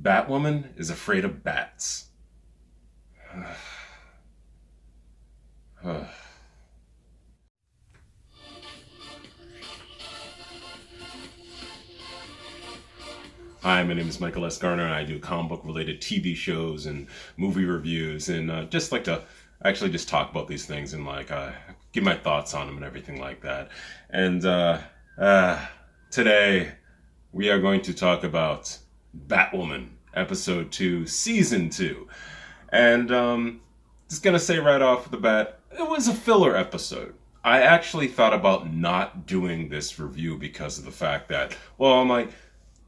Batwoman is afraid of bats. Hi, my name is Michael S. Garner, and I do comic book related TV shows and movie reviews, and just like to actually just talk about these things and give my thoughts on them and everything like that. And today we are going to talk about Batwoman, episode 2, season 2. And just gonna say right off the bat, it was a filler episode. I actually thought about not doing this review because of the fact that, well, I'm like,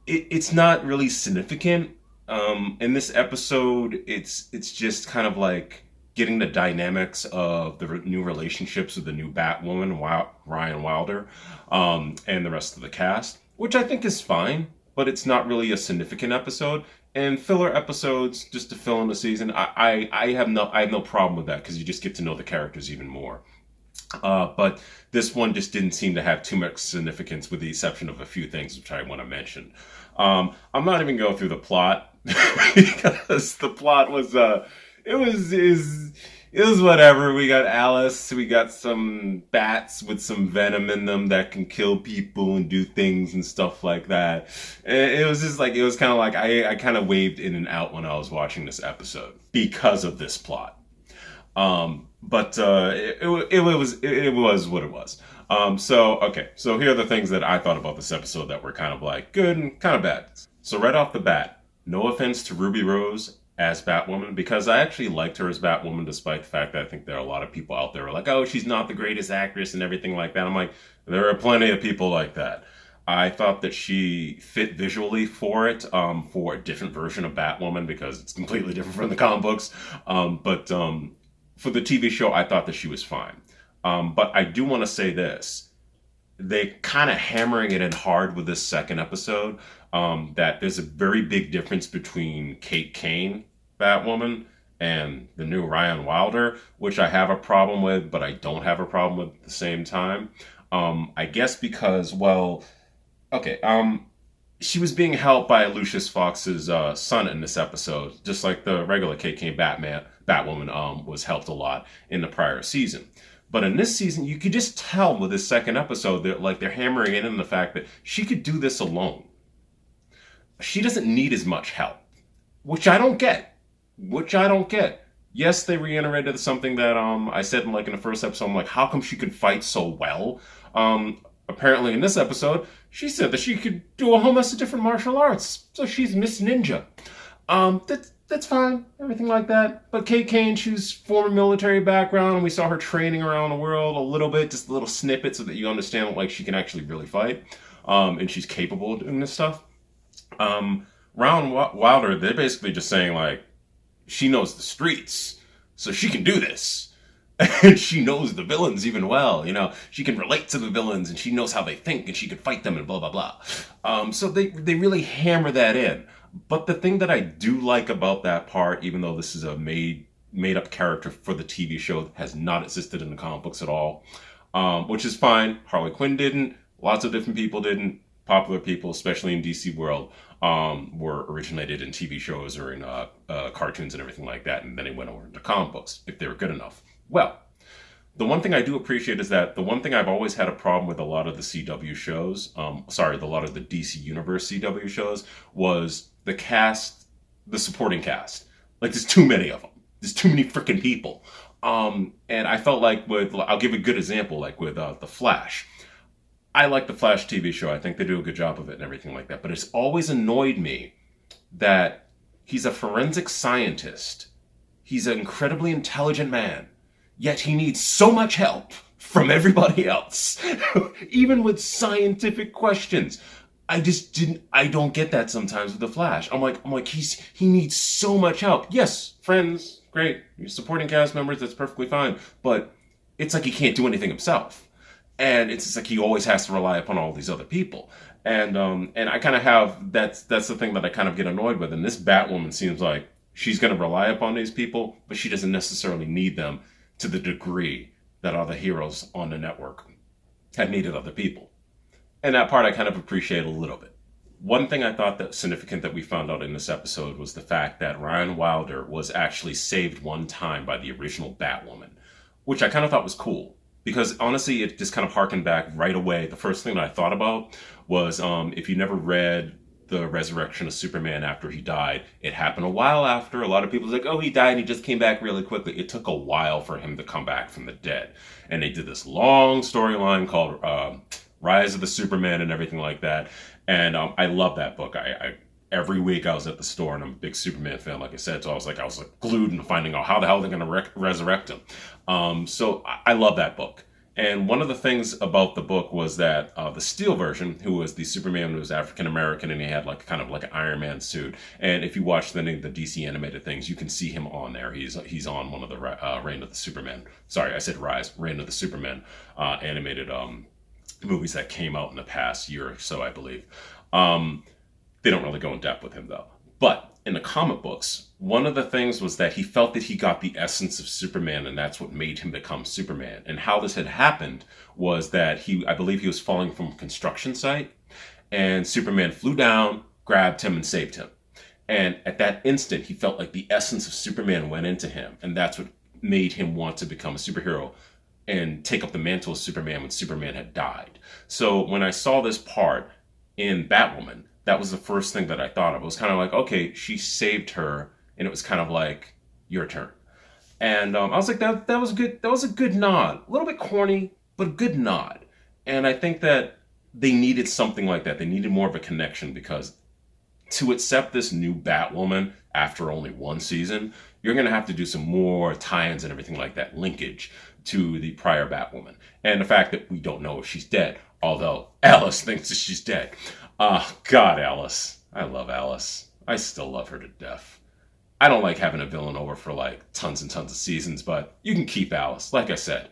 it's not really significant. In this episode, it's just kind of like getting the dynamics of the new relationships with the new Batwoman, Ryan Wilder, and the rest of the cast, which I think is fine, but it's not really a significant episode. And filler episodes, just to fill in the season, I have no problem with that because you just get to know the characters even more. But this one just didn't seem to have too much significance, with the exception of a few things which I want to mention. I'm not even going through the plot because the plot was it was whatever. We got Alice, we got some bats with some venom in them that can kill people and do things and stuff like that. It was just like, it was kind of like I kind of waved in and out when I was watching this episode because of this plot. But it was what it was. So here are the things that I thought about this episode that were kind of like good and kind of bad. So right off the bat, no offense to Ruby Rose as Batwoman, because I actually liked her as Batwoman, despite the fact that I think there are a lot of people out there who are like, oh, she's not the greatest actress and everything like that. I'm like, there are plenty of people like that. I thought that she fit visually for it, for a different version of Batwoman, because it's completely different from the comic books. But for the TV show, I thought that she was fine. But I do want to say this. They kind of hammering it in hard with this second episode, that there's a very big difference between Kate Kane, Batwoman, and the new Ryan Wilder, which I have a problem with, but I don't have a problem with at the same time. I guess because, well, okay, she was being helped by Lucius Fox's son in this episode, just like the regular Kate Kane Batwoman was helped a lot in the prior season. But in this season, you could just tell with this second episode that they're hammering in the fact that she could do this alone. She doesn't need as much help, which I don't get. Yes, they reiterated something that I said in the first episode. I'm like, how come she could fight so well? Apparently in this episode, she said that she could do a whole mess of different martial arts. So she's Miss Ninja. That's fine, everything like that. But Kate Kane, she's former military background, and we saw her training around the world a little bit, just a little snippet, so that you understand she can actually really fight, and she's capable of doing this stuff. Ryan Wilder, they're basically just saying she knows the streets, so she can do this. And she knows the villains even well, she can relate to the villains, and she knows how they think, and she can fight them, and blah, blah, blah. So they really hammer that in. But the thing that I do like about that part, even though this is a made-up character for the TV show, has not existed in the comic books at all, which is fine. Harley Quinn didn't. Lots of different people didn't. Popular people, especially in DC world, were originated in TV shows or in cartoons and everything like that, and then they went over into comic books, if they were good enough. Well, the one thing I do appreciate is that the one thing I've always had a problem with a lot of the CW shows, a lot of the DC Universe CW shows, was the cast, the supporting cast. There's too many of them. There's too many freaking people. And I felt I'll give a good example, with The Flash. I like The Flash TV show. I think they do a good job of it and everything like that. But it's always annoyed me that he's a forensic scientist. He's an incredibly intelligent man. Yet he needs so much help from everybody else, even with scientific questions. I don't get that sometimes with The Flash. I'm like, he needs so much help. Yes, friends, great. You're supporting cast members, that's perfectly fine. But it's like he can't do anything himself. And it's just like he always has to rely upon all these other people. And I kind of have, that's the thing that I kind of get annoyed with. And this Batwoman seems like she's going to rely upon these people, but she doesn't necessarily need them to the degree that other heroes on the network have needed other people. And that part I kind of appreciate a little bit. One thing I thought that significant that we found out in this episode was the fact that Ryan Wilder was actually saved one time by the original Batwoman, which I kind of thought was cool. Because honestly, it just kind of harkened back right away. The first thing that I thought about was if you never read the resurrection of Superman after he died, it happened a while after. A lot of people was like, oh, he died and he just came back really quickly. It took a while for him to come back from the dead. And they did this long storyline called Rise of the Superman and everything like that. And I love that book. I every week I was at the store, and I'm a big Superman fan, like I said. So I was like glued into finding out how the hell they're going to resurrect him. So I love that book. And one of the things about the book was that the Steel version, who was the Superman who was African American, and he had like kind of like an Iron Man suit. And if you watch the DC animated things, you can see him on there. He's on one of the Reign of the Superman. Sorry, I said Reign of the Superman animated movies that came out in the past year or so, I believe. They don't really go in depth with him though. But in the comic books, one of the things was that he felt that he got the essence of Superman, and that's what made him become Superman. And how this had happened was that I believe he was falling from a construction site, and Superman flew down, grabbed him, and saved him. And at that instant, he felt like the essence of Superman went into him, and that's what made him want to become a superhero and take up the mantle of Superman when Superman had died. So when I saw this part in Batwoman, that was the first thing that I thought of. It was kind of like, okay, she saved her, and it was kind of like, your turn. And I was like, that was good. That was a good nod. A little bit corny, but a good nod. And I think that they needed something like that. They needed more of a connection, because to accept this new Batwoman after only one season, you're going to have to do some more tie-ins and everything like that, linkage to the prior Batwoman. And the fact that we don't know if she's dead, although Alice thinks that she's dead. God, Alice. I love Alice. I still love her to death. I don't like having a villain over for like tons and tons of seasons, but you can keep Alice. Like I said,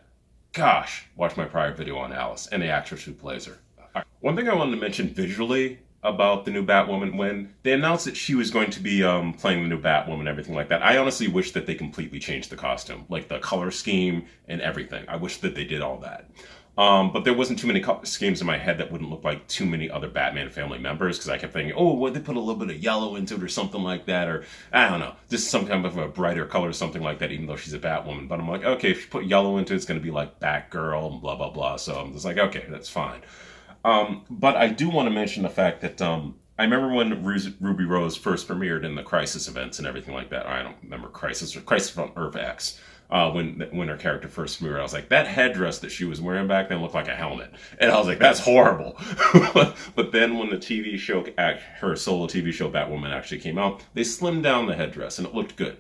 gosh, watch my prior video on Alice and the actress who plays her. Right. One thing I wanted to mention visually about the new Batwoman, when they announced that she was going to be playing the new Batwoman and everything like that, I honestly wish that they completely changed the costume, like the color scheme and everything. I wish that they did all that. But there wasn't too many color schemes in my head that wouldn't look like too many other Batman family members, because I kept thinking, oh, would they put a little bit of yellow into it or something like that, or I don't know, just some kind of a brighter color or something like that, even though she's a Batwoman. But I'm like, okay, if you put yellow into it, it's going to be like Batgirl and blah, blah, blah. So I'm just like, okay, that's fine. But I do want to mention the fact that I remember when Ruby Rose first premiered in the Crisis events and everything like that. I don't remember Crisis from Earth X. When her character first premiered, I was like, that headdress that she was wearing back then looked like a helmet. And I was like, that's horrible. But then when the TV show, her solo TV show Batwoman actually came out, they slimmed down the headdress and it looked good.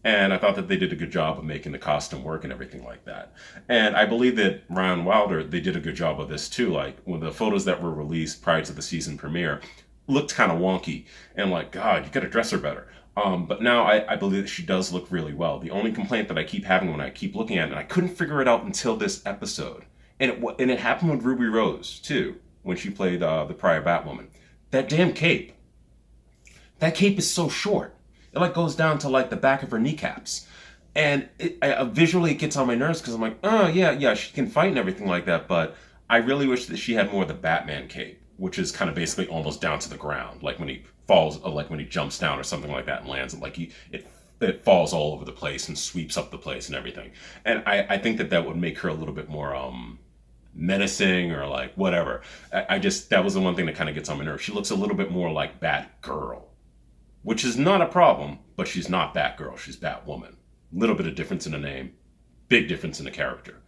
And I thought that they did a good job of making the costume work and everything like that. And I believe that Ryan Wilder, they did a good job of this too. Like, when the photos that were released prior to the season premiere looked kind of wonky. And like, God, you got to dress her better. But now I believe that she does look really well. The only complaint that I keep having when I keep looking at it, and I couldn't figure it out until this episode, and it happened with Ruby Rose too, when she played the prior Batwoman. That damn cape. That cape is so short. It like goes down to like the back of her kneecaps. And visually it gets on my nerves, because I'm like, oh yeah, she can fight and everything like that, but I really wish that she had more of the Batman cape, which is kind of basically almost down to the ground, like when he falls, like when he jumps down or something like that and lands, like it falls all over the place and sweeps up the place and everything. And I think that would make her a little bit more menacing, or like whatever. That was the one thing that kind of gets on my nerves. She looks a little bit more like Batgirl, which is not a problem, but she's not Batgirl, she's Batwoman. Little bit of difference in the name, big difference in the character.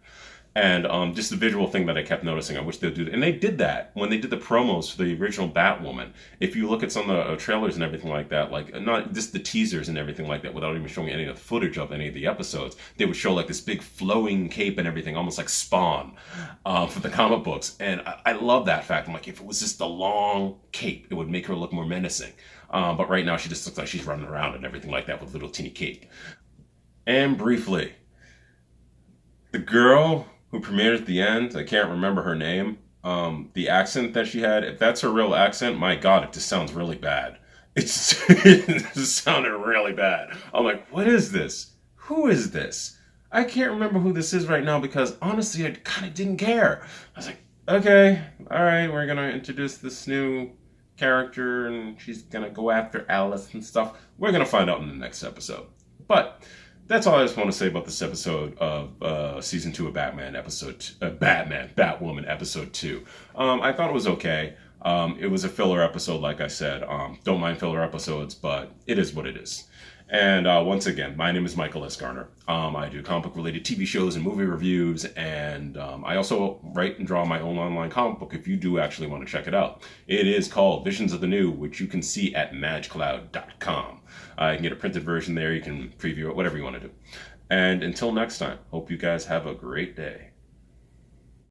And just the visual thing that I kept noticing, I wish they'd do. And they did that when they did the promos for the original Batwoman. If you look at some of the trailers and everything like that, like not just the teasers and everything like that, without even showing any of the footage of any of the episodes, they would show like this big flowing cape and everything, almost like Spawn for the comic books. And I love that fact. I'm like, if it was just a long cape, it would make her look more menacing. But right now she just looks like she's running around and everything like that with a little teeny cape. And briefly, the girl who premiered at the end, I can't remember her name, the accent that she had, if that's her real accent, my God, it just sounds really bad. It just sounded really bad. I'm like, what is this? Who is this? I can't remember who this is right now, because honestly, I kind of didn't care. I was like, okay, all right, we're going to introduce this new character and she's gonna go after Alice and stuff. We're gonna find out in the next episode. But that's all I just want to say about this episode of season 2 of Batwoman episode 2. I thought it was okay. It was a filler episode, like I said. Don't mind filler episodes, but it is what it is. And once again, my name is Michael S. Garner. I do comic book related TV shows and movie reviews, and I also write and draw my own online comic book if you do actually want to check it out. It is called Visions of the New, which you can see at magcloud.com. You can get a printed version there, you can preview it, whatever you want to do. And until next time, hope you guys have a great day.